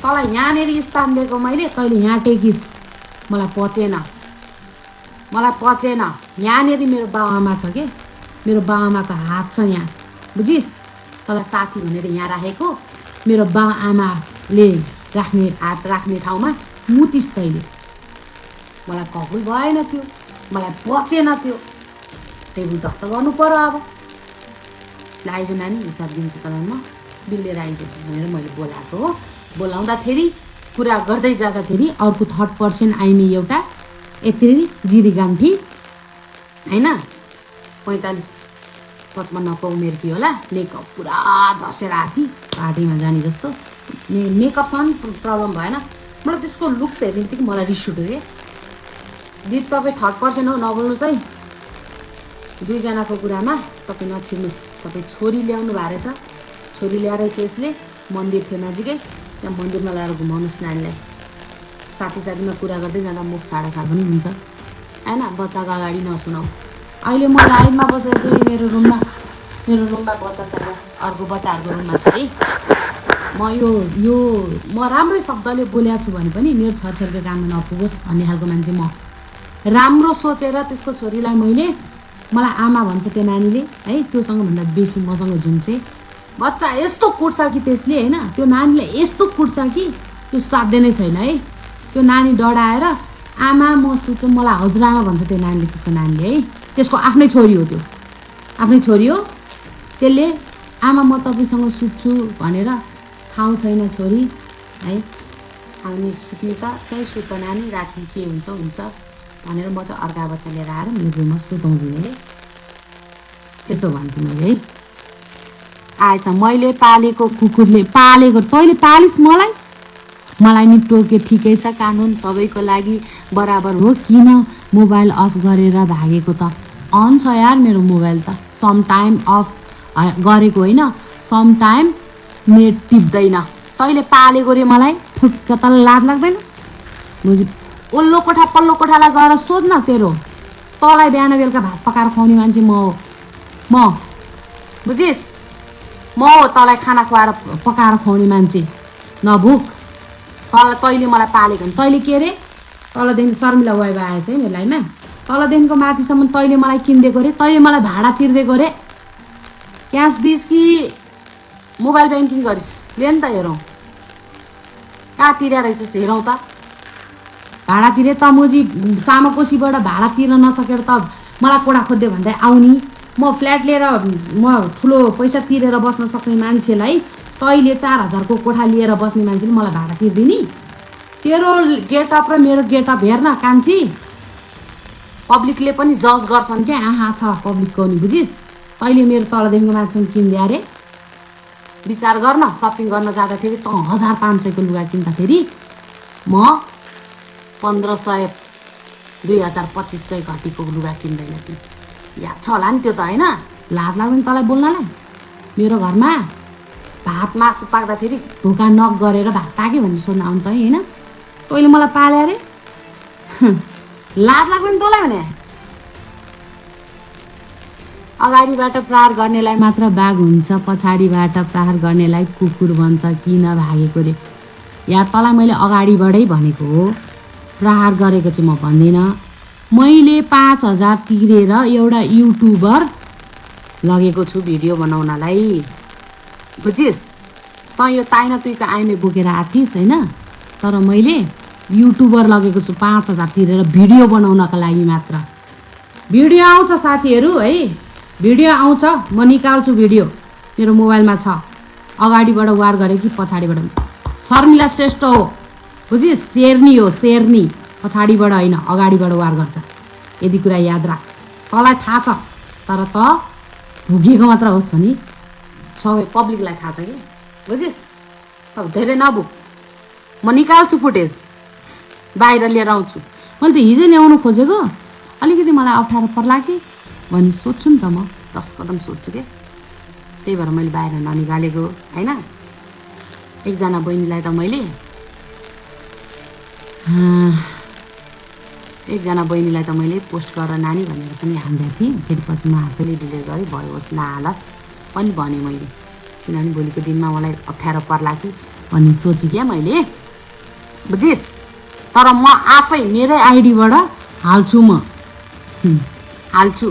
तँलाई यहाँनिर स्थान दिएको मैले, तैँले यहाँ टेकिस्। मलाई पचेन। यहाँनिर मेरो बाबुआमा छ के, मेरो बाबुआमाको हात छ यहाँ, बुझिस्? तँलाई साथी भनेर यहाँ राखेको, मेरो बाबुआमाले हात राख्ने ठाउँमा मुतिस् तैँले। मलाई कबुल भएन थियो, मलाई पचेन त्यो। टेबल टक त गर्नु पर्यो। अब आइज नानी, हिसाब दिन्छु तँलाई म, बिल लिएर आइज भनेर मैले बोलाएको हो। बोलाउँदाखेरि कुरा गर्दै जाँदाखेरि अर्को थर्ड पर्सन आइमे एउटा यत्रि जिरी गान्ठी होइन, 45-55को उमेरकी होला। मेकअप पुरा धसेर आएको थिएँ, पार्टीमा जाने जस्तो। मेकअपसँग प्रब्लम भएन, मलाई त्यसको लुक्स हेर्ने बित्तिकै मलाई रिस उठ्यो कि दिदी तपाईँ थर्ड पर्सन हो, नबोल्नुहोस् है। दुईजनाको कुरामा तपाईँ नछिर्नुहोस्। तपाईँ छोरी ल्याउनु भएको रहेछ, छोरी ल्याएर चाहिँ यसले मन्दिर थियो नजिकै, त्यहाँ मन्दिरमा ल्याएर घुमाउनुहोस् नानीलाई। साथीमा कुरा गर्दै जाँदा मुख छाडा पनि हुन्छ होइन, बच्चाको अगाडि नसुनाऊ। अहिले म लाइभमा बसेको छु मेरो रुममा बच्चा छ, अर्को बच्चाहरूको रुममा छ है। म राम्रै शब्दले बोलेको छु भने पनि मेरो छोरछोरीको कानमा नपुगोस् भन्ने खालको मान्छे म। राम्रो सोचेर त्यसको छोरीलाई मलाई आमा भन्छ त्यो नानीले है, त्योसँग भन्दा बेसी मसँग जुन्छे। बच्चा यस्तो कुट्छ कि त्यसले होइन, त्यो नानीले यस्तो कुट्छ कि त्यो साध्य नै छैन है। त्यो नानी डढाएर आमा म सुत्छु, मलाई हजुरआमा भन्छ त्यो नानीले। त्यसको नानीले है, त्यसको आफ्नै छोरी हो, त्यो आफ्नै छोरी हो। त्यसले आमा म तपाईँसँग सुत्छु भनेर, ठाउँ छैन छोरी है, आउने सुत्ने त त्यहीँ सुत नानी, राति के हुन्छ भनेर म चाहिँ अर्का बच्चा लिएर आएर मेरो रुममा सुताउँदिनँ है। त्यसो भन्थेँ मैले है। आएछ मैले पालेको कुकुरले पालेको, तैँले पालिस् मलाई नि टोके। ठिकै छ, कानुन सबैको लागि बराबर हो। किन मोबाइल अफ गरेर भागेको त? अन छ यार मेरो मोबाइल त, सम टाइम अफ गरेको होइन, सम टाइम नेट टिप्दैन। तैँले पालेको रे मलाई, फुक्क तँलाई लाज लाग्दैन? बुझी, ओल्लो कोठा पल्लो कोठालाई गएर सोध न तेरो। तँलाई बिहान बेलुका भात पकाएर खुवाउने मान्छे म हो, बुझिस्? म हो तँलाई खाना खुवाएर पकाएर खुवाउने मान्छे। नभुक, तैँले मलाई पालेको नि। तैँले के अरे तलदेखि शर्मिला वाइब आएछ है मेरो लाइफमा, तलदेखिको माथिसम्म तैँले मलाई किनिदिएको रे, तैँले मलाई भाडा तिर्दिएको रे। क्यास दिस् कि मोबाइल ब्याङ्किङ गरिस्? ले नि त हेरौँ कहाँ तिरेर रहेछस्, हेरौँ त। भाडा तिरे त मुजी सामाकोसीबाट भाडा तिर्न नसकेर त मलाई कोडा खोज्दै भन्दै आउनी। म फ्ल्याट लिएर म ठुलो पैसा तिरेर बस्न सक्ने मान्छेलाई तैँले 4000को कोठा लिएर बस्ने मान्छेले मलाई भाडा तिर्दिनी? तेरो गेटअप र मेरो गेटअप हेर्न कान्छी, पब्लिकले पनि जज गर्छन् क्या। आहा छ पब्लिकको नि, बुझिस्? तैँले मेरो तलदेखिको मान्छेसँग किनिदिया रे। विचार गर्न, सपिङ गर्न जाँदाखेरि त 1500को लुगा किन्दाखेरि म 1500 2000-2500 घटीको लुगा किन्दैन कि? याद छ होला नि त्यो त होइन? लाज लाग्दैन तँलाई बोल्नलाई? मेरो घरमा भात मासु पाक्दाखेरि ढोका नक गरेर भात पाक्यो भने सोध्न आउनु त हैनस्? तैँले मलाई पाले रे, लाज लाग्दैन तँलाई भने? अगाडिबाट प्रहार गर्नेलाई मात्र बाघ हुन्छ, पछाडिबाट प्रहार गर्नेलाई कुकुर भन्छ। किन भागेको रे? या तँलाई मैले अगाडिबाटै भनेको हो, प्रहार गरेको चाहिँ म भन्दिनँ। मैले 5000 तिरेर एउटा युट्युबर लगेको छु भिडियो बनाउनलाई, बुझिस्? त यो ताइना तुइको आइमे बोकेर आथिस् होइन, तर मैले युट्युबर लगेको छु 5000 तिरेर भिडियो बनाउनका लागि मात्र। भिडियो आउँछ साथीहरू है, भिडियो आउँछ, म निकाल्छु भिडियो, मेरो मोबाइलमा छ। अगाडिबाट वार गरे कि पछाडिबाट? शर्मिला श्रेष्ठ हो, बुझिस्? शेर्नी हो, शेर्नी। पछाडिबाट होइन, अगाडिबाट वार गर्छ। यदि कुरा याद राख, तँलाई थाहा छ, तर त भुगेको मात्र होस् भने सबै पब्लिकलाई थाहा छ कि, बुझिस्? त धेरै नभुक, म निकाल्छु फुटेज, बाहिर लिएर आउँछु। मैले त हिजै ल्याउनु खोजेको, अलिकति मलाई अप्ठ्यारो पर्ला कि भनी सोध्छु नि त म, 10 कदम सोध्छु कि, त्यही भएर मैले बाहिर ननिकालेको होइन। एकजना बहिनीलाई त मैले पोस्ट गरेर नानी भनेर पनि हान्दै थिएँ, फेरि पछि म आफैले डिलिट गरेँ। भयो होस् नहाल पनि भने मैले, किनभने भोलिको दिनमा मलाई अप्ठ्यारो पर्ला कि अनि सोचे क्या मैले, बुझिस्। तर म आफै मेरै आइडीबाट हाल्छु, म हाल्छु।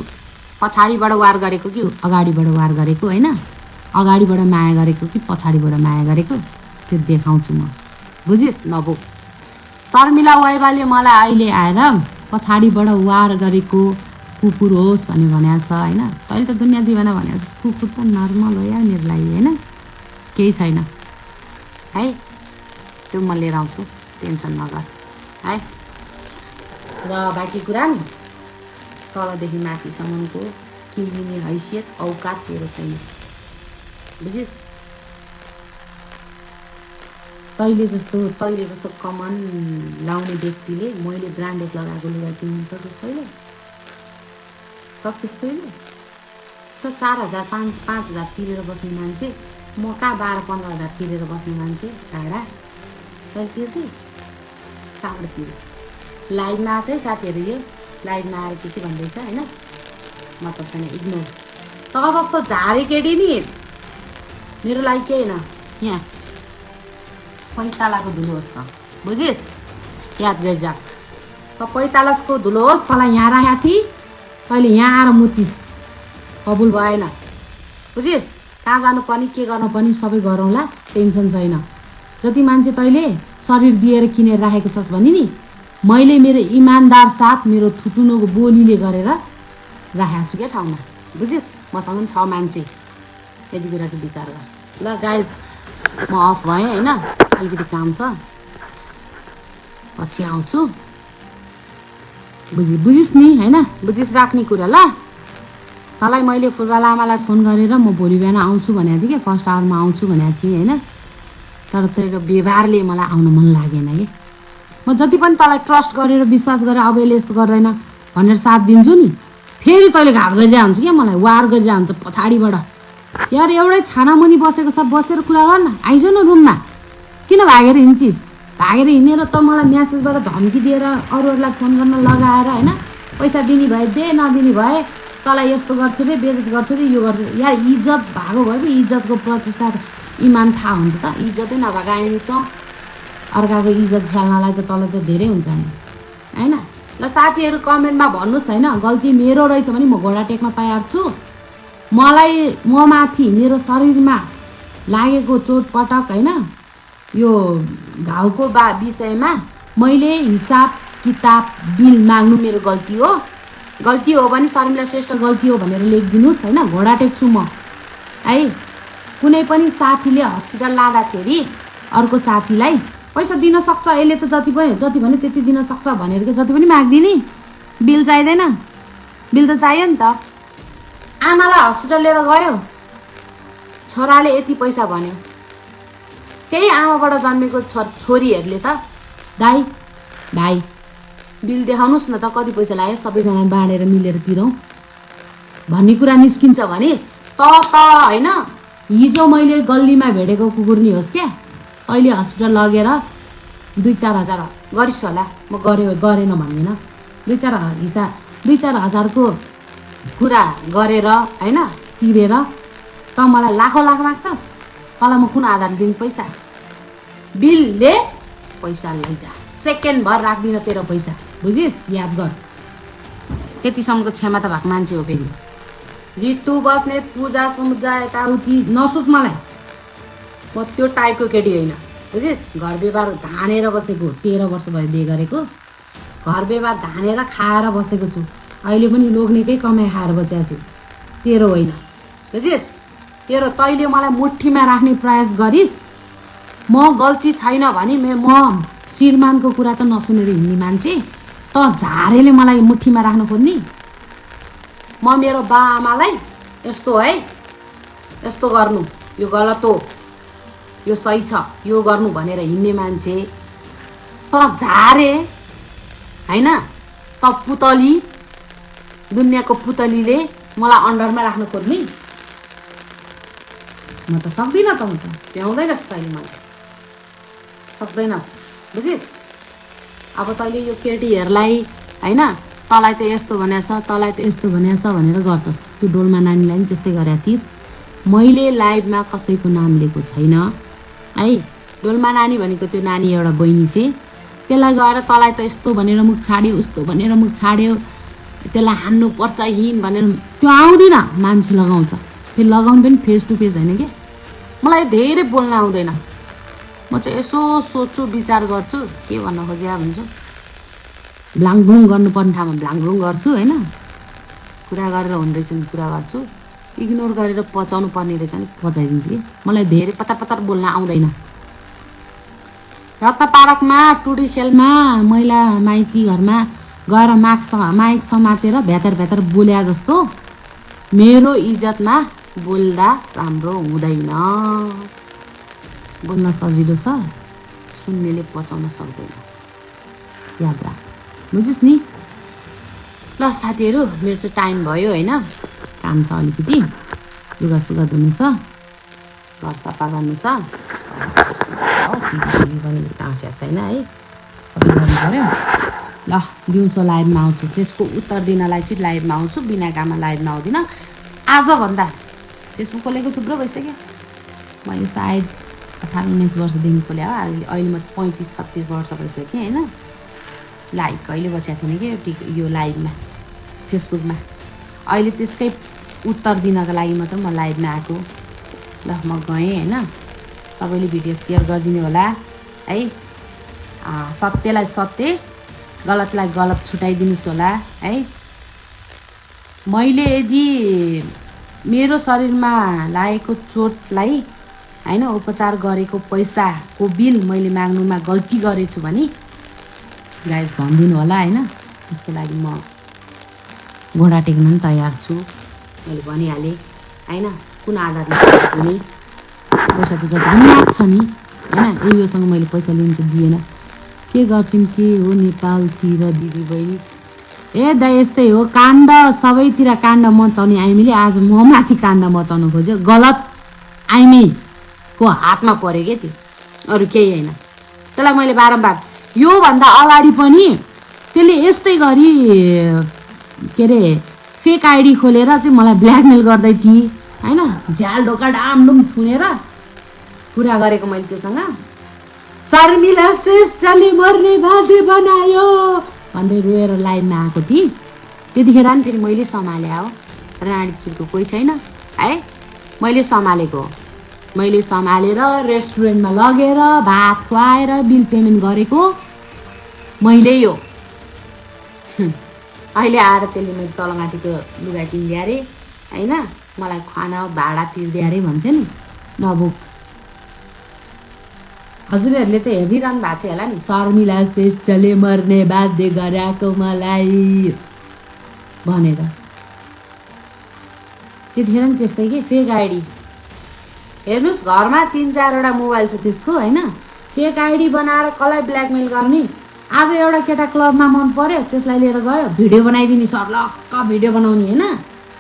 पछाडिबाट वार गरेको कि अगाडिबाट वार गरेको होइन, अगाडिबाट माया गरेको कि पछाडिबाट माया गरेको त्यो देखाउँछु म, बुझिस्। नभो शर्मिला वाइबाले मलाई अहिले आएर पछाडिबाट वार गरेको कुकुर होस् भनेको छ होइन। तैँले त दुनियाँ दिवाना भनेको छ, कुकुर त नर्मल हो यार मेरो लागि होइन, केही छैन है। त्यो म लिएर आउँछु, टेन्सन नगर है। र बाँकी कुरा नि तलदेखि माथिसम्मको किन्ने हैसियत औकात तेरो छैन, बुझिस्। तैँले जस्तो कमन लाउने व्यक्तिले मैले ब्रान्डेड लगाएको लुगा किन्नु सक्छस् तैँले? सक्छस् तैँले? त 4,000 5,000 तिरेर बस्ने मान्छे, म कहाँ 12-15,000 तिरेर बस्ने मान्छे भाडा तैँले तिर्दिस्? कहाँबाट तिर्स? लाइभमा चाहिँ साथीहरू यो लाइभमा आएर के भन्दैछ होइन, मतलब छैन, इग्नोर। त जस्तो झारे केटी नि मेरो लागि केही होइन। यहाँ पैतालाको धुलो होस् त, बुझिस्, याद गरिराख। त पैतालाको धुलो होस्, तँलाई यहाँ राखेको थिएँ, तैँले यहाँ आएर मुतिस्, कबुल भएन, बुझिस्। कहाँ जानुपर्ने के गर्नुपर्ने सबै गरौँला, टेन्सन छैन। जति मान्छे तैँले शरीर दिएर किनेर राखेको छस् भने नि मैले मेरो इमान्दार साथ मेरो थुटुनोको बोलीले गरेर राखेको छु क्या ठाउँमा, बुझिस्। मसँग पनि छ मान्छे, यति कुरा चाहिँ विचार गर ल। गाइज म अफ भएँ होइन, अलिकति काम छ, पछि आउँछु, बुझिस् नि होइन, बुझिस् राख्ने कुरा ल। तँलाई मैले फुलबाला आमालाई फोन गरेर म भोलि बिहान आउँछु भनेको थिएँ क्या, फर्स्ट आवरमा आउँछु भनेको थिएँ होइन। तर तेरो व्यवहारले मलाई आउन मन लागेन कि। म जति पनि तँलाई ट्रस्ट गरेर विश्वास गरेर अब यसले यस्तो गर्दैन भनेर साथ दिन्छु नि, फेरि तैँले घात गरिरहेको हुन्छ क्या मलाई, वार गरिरहेको हुन्छ पछाडिबाट। यार एउटै छानामुनि बसेको छ, बसेर कुरा गर्न, आइज न रुममा, किन भागेर हिँड्छिस्? भागेर हिँडेर त मलाई म्यासेजबाट धम्की दिएर अरूहरूलाई फोन गर्न लगाएर होइन, पैसा दिने भए दे, नदिने भए तँलाई यस्तो गर्छु रे, बेइज्जत गर्छु रे, यो गर्छु। यार इज्जत भएको भए पो इज्जतको प्रतिष्ठा इमान थाहा हुन्छ त, इज्जतै नभएको आयो त अर्काको इज्जत फाल्नलाई त तँलाई त धेरै हुन्छ नि होइन। ल साथीहरू कमेन्टमा भन्नुहोस् होइन, गल्ती मेरो रहेछ भने म घोडा टेक्न तयार छु। मलाई म माथि मेरो शरीरमा लागेको चोटपटक होइन, यो घाउको विषयमा मैले हिसाब किताब बिल माग्नु मेरो गल्ती हो। गल्ती हो भने शर्मिला श्रेष्ठ गल्ती हो भनेर लेखिदिनुहोस् होइन, घोडा टेक्छु म है। कुनै पनि साथीले हस्पिटल लाँदाखेरि अर्को साथीलाई पैसा दिन सक्छ, यसले त जति भने त्यति दिन सक्छ भनेर के जति पनि माग्दिने, बिल चाहिँदैन? बिल त चाहियो नि त। आमालाई हस्पिटल लिएर गयो, छोराले यति पैसा भन्यो, त्यही आमाबाट जन्मेको छोरीहरूले त दाइ भाइ बिल देखाउनुहोस् न त कति पैसा लाग्यो, सबैजना बाँडेर मिलेर तिरौँ भन्ने कुरा निस्किन्छ भने त होइन। हिजो मैले गल्लीमा भेटेको कुकुर नि होस् क्या, अहिले हस्पिटल लगेर 2-4 हजार गरिस् होला, म गरेन भन्दिनँ, 2-4 हजारको कुरा गरेर होइन तिरेर त मलाई लाखौँ लाख माग्छस्? तँलाई म कुन आधार दिने पैसा? बिलले पैसा लैजा, सेकेन्ड भर राख्दिनँ तेरो पैसा, बुझिस्, याद गर। त्यतिसम्मको क्षमता भएको मान्छे हो फेरि। ऋतु बस्नेत पूजा समुद्र यताउति नसोच मलाई, म त्यो टाइपको केटी होइन, बुझिस्। घर व्यवहार धानेर बसेको, 13 वर्ष भयो बिहे गरेको, घर व्यवहार धानेर खाएर बसेको छु, अहिले पनि लोग्नेकै कमाइ खाएर बसेको छु, तेरो होइन, बुझिस्। तेरो तैँले मलाई मुठीमा राख्ने प्रयास गरिस्, म गल्ती छैन भने म श्रीमानको कुरा त नसुनेर हिँड्ने मान्छे, त झारेले मलाई मुठीमा राख्न खोज्ने। म मेरो बा आमालाई यस्तो है, यस्तो गर्नु यो गलत हो, यो सही छ, यो गर्नु भनेर हिँड्ने मान्छे त झारे होइन, त पुतली, दुनियाँको पुतलीले मलाई अन्डरमा राख्न खोज्ने? म त सक्दिनँ, त म त भ्याउँदैनस्, तैँले मलाई सक्दैनस्, बुझिस्। अब तैँले यो केटीहरूलाई होइन तँलाई त यस्तो भनेको छ, तँलाई त यस्तो भनेको छ भनेर गर्छस्। त्यो डोल्मा नानीलाई पनि त्यस्तै गरेका थिइस्। मैले लाइभमा कसैको नाम लिएको छैन है, डोल्मा नानी भनेको त्यो नानी एउटा बहिनी छ, त्यसलाई गएर तँलाई त यस्तो भनेर मुख छाड्यो उस्तो भनेर मुख छाड्यो, त्यसलाई हान्नु पर्छ हिँड भनेर त्यो आउँदैन। मान्छे लगाउँछ, फेरि लगाउनु पनि फेस टु फेस होइन क्या। मलाई धेरै बोल्न आउँदैन, म चाहिँ यसो सोच्छु विचार गर्छु के भन्न खोजिया भन्छु, भ्लाङभुङ गर्नुपर्ने ठाउँमा भ्लाङभुङ गर्छु होइन, कुरा गरेर हुँदैछ नि कुरा गर्छु, इग्नोर गरेर पचाउनु पर्ने रहेछ नि पचाइदिन्छु कि। मलाई धेरै पतार बोल्न आउँदैन। रत्न पार्कमा टुडी खेलमा महिला माइती घरमा गएर माइक समातेर भ्यातर बोल्या जस्तो मेरो इज्जतमा बोल्दा राम्रो हुँदैन। बोल्न सजिलो छ, सुन्नेले पचाउन सक्दैन, याद राख, बुझिस् नि। ल साथीहरू, मेरो चाहिँ टाइम भयो होइन, काम छ अलिकति, लुगासुगा धुनु छ, घर सफा गर्नु छ, टाँस्या छैन है, सबै गर्नु पऱ्यो। ल दिउँसो लाइभमा आउँछु, त्यसको उत्तर दिनलाई चाहिँ लाइभमा आउँछु, बिना काममा लाइभमा आउँदिनँ। आजभन्दा फेसबुक खोलेको थुप्रो भइसक्यो, मैले सायद 18-19 वर्षदेखि खोले हो, अहिले म 35-36 वर्ष भइसकेँ होइन। लाइभ कहिले बसेको थिएन कि यो लाइभमा फेसबुकमा, अहिले त्यसकै उत्तर दिनको लागि मात्र म लाइभमा आएको। ल म गएँ होइन, सबैले भिडियो सेयर गरिदिनु होला है, सत्यलाई सत्य गलतलाई गलत छुटाइदिनुहोस् होला है। मैले यदि मेरो शरीरमा लागेको चोटलाई होइन उपचार गरेको पैसाको बिल मैले माग्नुमा गल्ती गरेछु भने गाइस भनिदिनु होला होइन, त्यसको लागि म घोडा टेक्न पनि तयार छु, मैले भनिहालेँ होइन। कुन आधारमा दिने, पैसा त जति पनि लाग्छ नि होइन, योसँग मैले पैसा लिन्छु दिएन, के गर्छन् के हो नेपालतिर दिदी बहिनी। ए दा यस्तै हो, काण्ड सबैतिर काण्ड मचाउने आइमीले आज म माथि काण्ड मचाउनु खोज्यो, गलत आइमीको हातमा पऱ्यो क्या त्यो, अरू केही होइन। त्यसलाई मैले बारम्बार योभन्दा अगाडि पनि त्यसले यस्तै गरी के अरे फेक आइडी खोलेर चाहिँ मलाई ब्ल्याकमेल गर्दै थिएँ होइन, झ्याल ढोका डामडुम थुनेर कुरा गरेको मैले त्योसँग। शर्मिला श्रेष्ठले मर्ने बाध्य बनायो भन्दै रोएर लाइभमा आएको थिएँ, त्यतिखेर नि फेरि मैले सम्हाले हो, राणी छुटको कोही छैन है, मैले सम्हालेको, मैले सम्हालेर रेस्टुरेन्टमा लगेर भात खुवाएर बिल पेमेन्ट गरेको मैले यो। अहिले आएर त्यसले मैले तलमाथिको लुगा किनिदिए अरे होइन, मलाई खाना भाडा तिर्दिए अरे भन्छ नि, नबुक। हजुरहरूले त हेरिरहनु भएको थियो होला नि, शर्मिला श्रेष्ठले मर्ने बाध्य गराएको मलाई भनेर। त्यतिखेर नि त्यस्तै के फेक आइडी, हेर्नुहोस् घरमा 3-4वटा मोबाइल छ त्यसको होइन, फेक आइडी बनाएर कसलाई ब्ल्याकमेल गर्ने। आज एउटा केटा क्लबमा मन पर्यो, त्यसलाई लिएर गयो, भिडियो बनाइदिने, सर्लक्क भिडियो बनाउने होइन,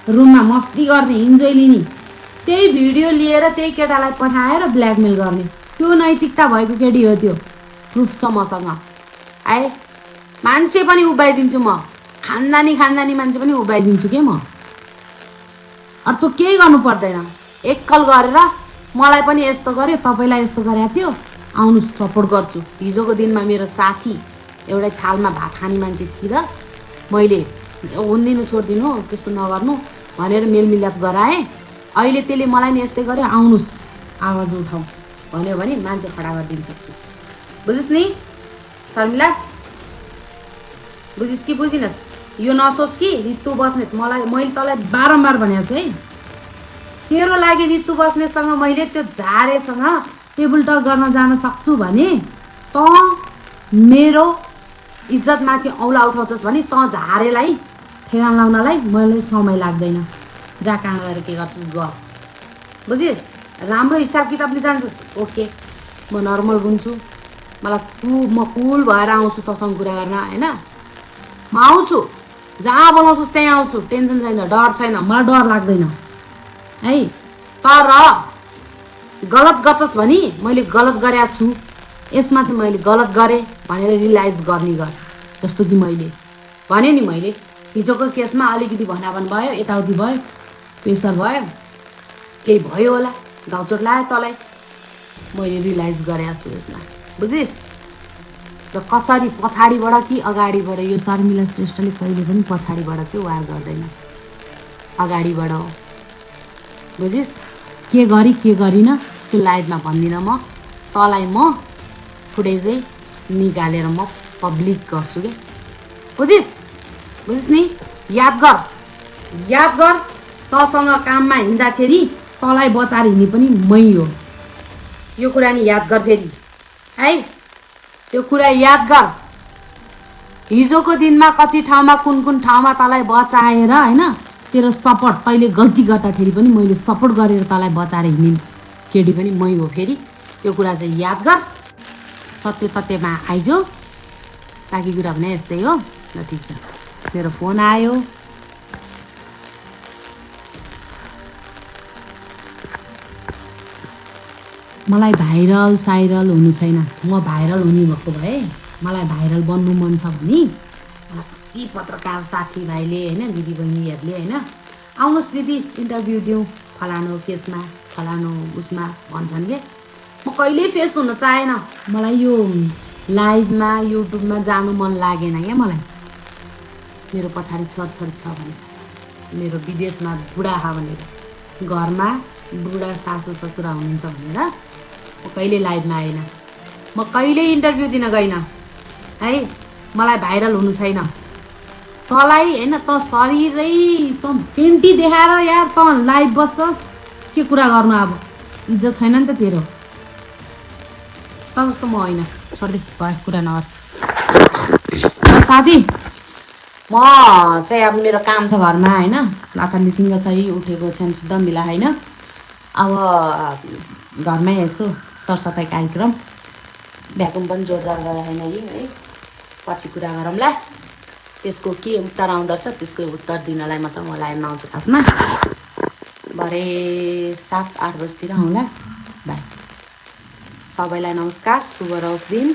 रुममा मस्ती गर्ने, इन्जोय लिने, त्यही भिडियो लिएर त्यही केटालाई पठाएर ब्ल्याकमेल गर्ने। त्यो नैतिकता भएको केटी हो त्यो, प्रुफ छ मसँग है। मान्छे पनि उभ्याइदिन्छु म, खानदानी मान्छे पनि उभ्याइदिन्छु के म, अरू त केही गर्नु पर्दैन। एकल गरेर मलाई पनि यस्तो गर्यो, तपाईँलाई यस्तो गरेको थियो, आउनु सपोर्ट गर्छु। हिजोको दिनमा मेरो साथी एउटै थालमा भात खाने मान्छे थिएर मैले हुन्दिनु छोडिदिनु त्यस्तो नगर्नु भनेर मेलमिलाप गराएँ। अहिले त्यसले मलाई नि यस्तै गर्यो, आउनुहोस् आवाज उठाउँ भन्यो भने मान्छे खडा गरिदिन सक्छु। बुझिस् नि शर्मिला, बुझिस् कि बुझिनस्, यो नसोच कि ऋतु बस्नेत मलाई, मैले तँलाई बारम्बार भनेको छु है, तेरो लागि ऋतु बस्नेतसँग मैले त्यो झारेसँग टेबल टक गर्न जान सक्छु भने त मेरो इज्जतमाथि औला उठाउँछस् भने त झारेलाई ठेगान लाउनलाई मलाई समय लाग्दैन। जा काँड गरेर के गर्छस् ग, बुझिस्। राम्रो हिसाब किताब लिइरहन्छस्, ओके म नर्मल बुन्छु, म कुल भएर आउँछु तँसँग कुरा गर्न होइन। म आउँछु, जहाँ बोलाउँछस् त्यहीँ आउँछु, टेन्सन छैन, डर छैन, मलाई डर लाग्दैन है। तर गलत गर्छस् भने मैले गलत गरेको छु, यसमा चाहिँ मैले गलत गरेँ भनेर रियलाइज गर्ने गर। जस्तो कि मैले भने नि, मैले हिजोको केसमा अलिकति भनाभन भयो, यताउति भयो, प्रेसर भयो, केही भयो होला, घाउचोट लाग्यो तँलाई, मैले रियलाइज गरेँ छु यसमा, बुझिस्? र कसरी पछाडिबाट कि अगाडिबाट, यो शर्मिला श्रेष्ठले कहिले पनि पछाडिबाट चाहिँ वार गर्दैन, अगाडिबाट हो, बुझिस्? के गरिनँ त्यो लाइभमा भन्दिनँ म, तँलाई म फुटेजै निकालेर म पब्लिक गर्छु के, बुझिस् नि? याद गर तँसँग काममा हिँड्दाखेरि तँलाई बचाएर हिँड्ने पनि मै हो, यो कुरा नि याद गर फेरि है, त्यो कुरा याद गर। हिजोको दिनमा कति ठाउँमा कुन ठाउँमा तँलाई बचाएर होइन, तेरो सपोर्ट, तैँले गल्ती गर्दाखेरि पनि मैले सपोर्ट गरेर तँलाई बचाएर हिँड्ने केटी पनि मै हो फेरि, यो कुरा चाहिँ याद गर। सत्य तथ्यमा आइजो, बाँकी कुरा भने यस्तै हो। ल ठिक छ, मेरो फोन आयो। मलाई भाइरल साइरल हुनु छैन, म भाइरल हुने भएको भए, मलाई भाइरल बन्नु मन छ भने मलाई कति पत्रकार साथीभाइले होइन, दिदीबहिनीहरूले होइन, आउनुहोस् दिदी इन्टरभ्यू दिउँ फलानु केसमा फलानु उसमा भन्छन् के। म कहिल्यै फेस हुन चाहेन, मलाई यो लाइभमा युट्युबमा जानु मन लागेन क्या मलाई। मेरो पछाडि छोरछोरी छ भनेर, मेरो विदेशमा बुढा छ भनेर, घरमा बुढा सासू ससुरा हुनुहुन्छ भनेर म कहिले लाइभमा आएन, म कहिले इन्टरभ्यू दिन गइनँ है। मलाई भाइरल हुनु छैन। तँलाई होइन, त शरीरै त पेन्टी देखाएर यार त लाइभ बस्छस्, के कुरा गर्नु, अब इज्जत छैन नि त तेरो, त जस्तो म होइन। छोड्दै भयो, कुरा नगर। साथी म चाहिँ अब मेरो काम छ घरमा होइन, लाताले तिङ्ग चाहिँ उठेको छन् शुद्ध मिला होइन। अब घरमै यसो सरसफाइ कार्यक्रम, भ्याकुम पनि जोरजार गरे छैन कि है, पछि कुरा गरौँला। त्यसको के उत्तर आउँदो रहेछ त्यसको उत्तर दिनलाई मात्र म लाइभमा आउँछु खासमा। भरे 7-8 बजीतिर आउँला। बाई, सबैलाई नमस्कार, शुभ रहोस् दिन।